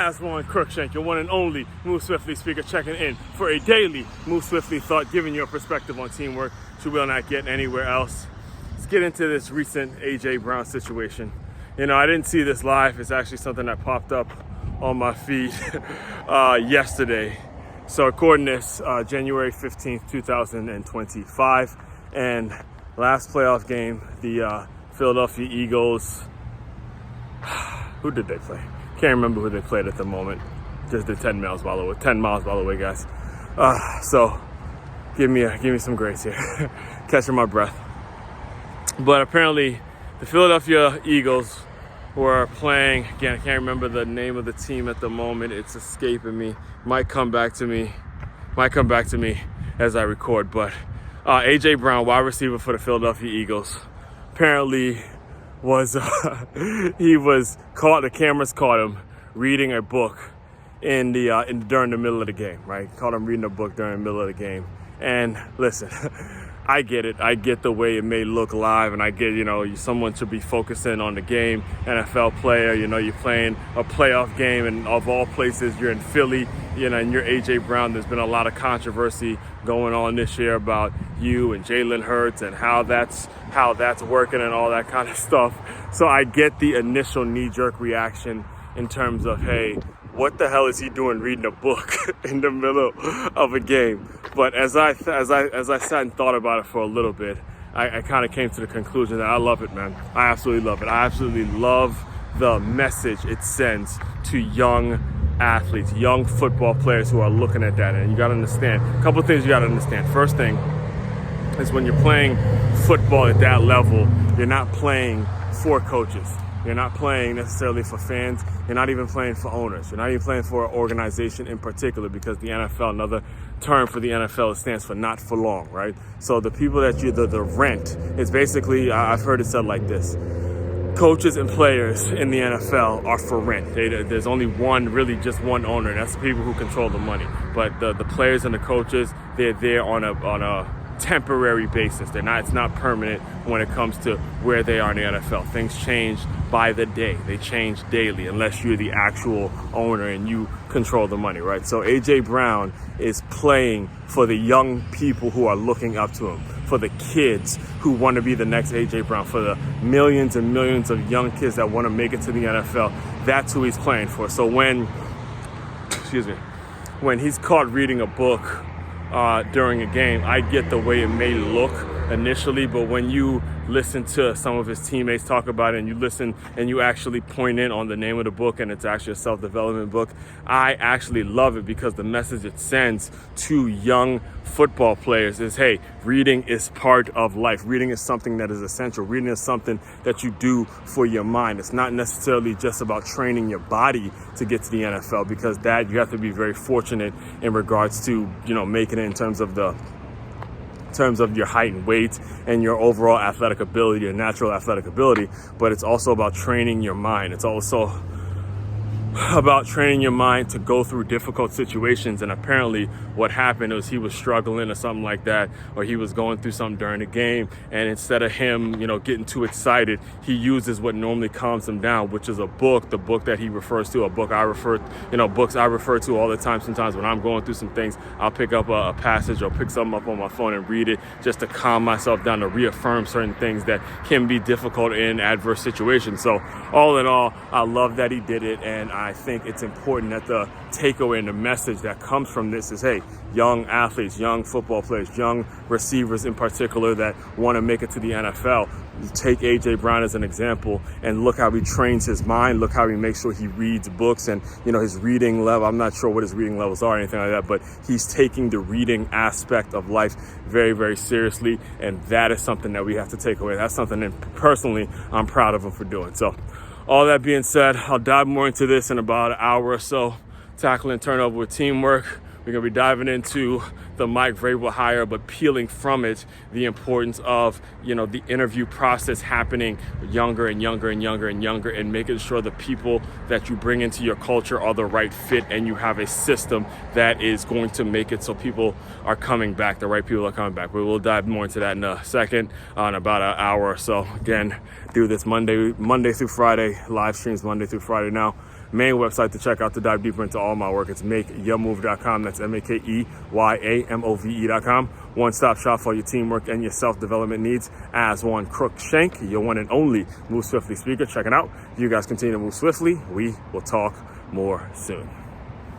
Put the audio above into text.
As one Crookshank, your one and only Move Swiftly speaker, checking in for a daily Move Swiftly thought, giving you a perspective on teamwork you will not get anywhere else. Let's get into this recent A.J. Brown situation. You know, I didn't see this live. It's actually something that popped up on my feed yesterday. So recording this January 15th, 2025. And last playoff game, the Philadelphia Eagles, who did they play? Can't remember who they played at the moment. Just did 10 miles by the way, guys. So give me some grace here. Catching my breath. But apparently the Philadelphia Eagles were playing, again, I can't remember the name of the team at the moment. It's escaping me. Might come back to me as I record. But A.J. Brown, wide receiver for the Philadelphia Eagles, apparently was he was caught. The cameras caught him reading a book during the middle of the game. Right, caught him reading a book during the middle of the game. And listen, I get it. I get the way it may look live, and I get, someone should be focusing on the game. NFL player, you're playing a playoff game, and of all places, you're in Philly, and you're A.J. Brown. There's been a lot of controversy going on this year about you and Jalen Hurts and how that's working and all that kind of stuff. So I get the initial knee-jerk reaction in terms of, hey, what the hell is he doing reading a book in the middle of a game? But as I sat and thought about it for a little bit, I kind of came to the conclusion that I love it, man. I absolutely love it. I absolutely love the message it sends to young athletes, young football players who are looking at that. And you got to understand, a couple of things you got to understand. First thing is, when you're playing football at that level, you're not playing for coaches. You're not playing necessarily for fans. You're not even playing for owners. You're not even playing for an organization in particular, because the NFL, another term for the NFL, stands for not for long, right? So the people that the rent is basically, I've heard it said like this: coaches and players in the NFL are for rent. There's only really just one owner, and that's the people who control the money. But the players and the coaches, they're there on a temporary basis. It's not permanent when it comes to where they are in the NFL. Things change by the day. They change daily, unless you're the actual owner and you control the money, right? So A.J. Brown is playing for the young people who are looking up to him, for the kids who want to be the next A.J. Brown, for the millions and millions of young kids that want to make it to the NFL. That's who he's playing for. So when he's caught reading a book during a game, I get the way it may look initially, but when you listen to some of his teammates talk about it, and you listen and you actually point in on the name of the book, and it's actually a self-development book, I actually love it, because the message it sends to young football players is, hey, reading is part of life. Reading is something that is essential. Reading is something that you do for your mind. It's not necessarily just about training your body to get to the NFL, because that you have to be very fortunate in regards to, making it in terms of your height and weight and your overall athletic ability, your natural athletic ability. But it's also about training your mind. It's also about training your mind to go through difficult situations. And apparently what happened was he was struggling or something like that, or he was going through something during the game, and instead of him, getting too excited, he uses what normally calms him down, which is a book, the book that he refers to, books I refer to all the time. Sometimes when I'm going through some things, I'll pick up a passage or pick something up on my phone and read it, just to calm myself down, to reaffirm certain things that can be difficult in adverse situations. So all in all, I love that he did it, and I think it's important that the takeaway and the message that comes from this is, hey, young athletes, young football players, young receivers in particular that want to make it to the NFL, take A.J. Brown as an example and look how he trains his mind, look how he makes sure he reads books, and his reading level, I'm not sure what his reading levels are or anything like that, but he's taking the reading aspect of life very, very seriously, and that is something that we have to take away. That's something that personally I'm proud of him for doing. So all that being said, I'll dive more into this in about an hour or so, tackling turnover with teamwork. We're going to be diving into the Mike Vrabel hire, but peeling from it the importance of, the interview process happening younger and younger and younger and younger, and making sure the people that you bring into your culture are the right fit, and you have a system that is going to make it so people are coming back, the right people are coming back. But we'll dive more into that in a second, in about an hour or so. Again, do this Monday through Friday, live streams Monday through Friday now. Main website to check out to dive deeper into all my work. It's makeyourmove.com. That's MakeYamove.com. One-stop shop for your teamwork and your self-development needs. As one Crookshank, your one and only Move Swiftly speaker. Check it out. You guys continue to move swiftly. We will talk more soon.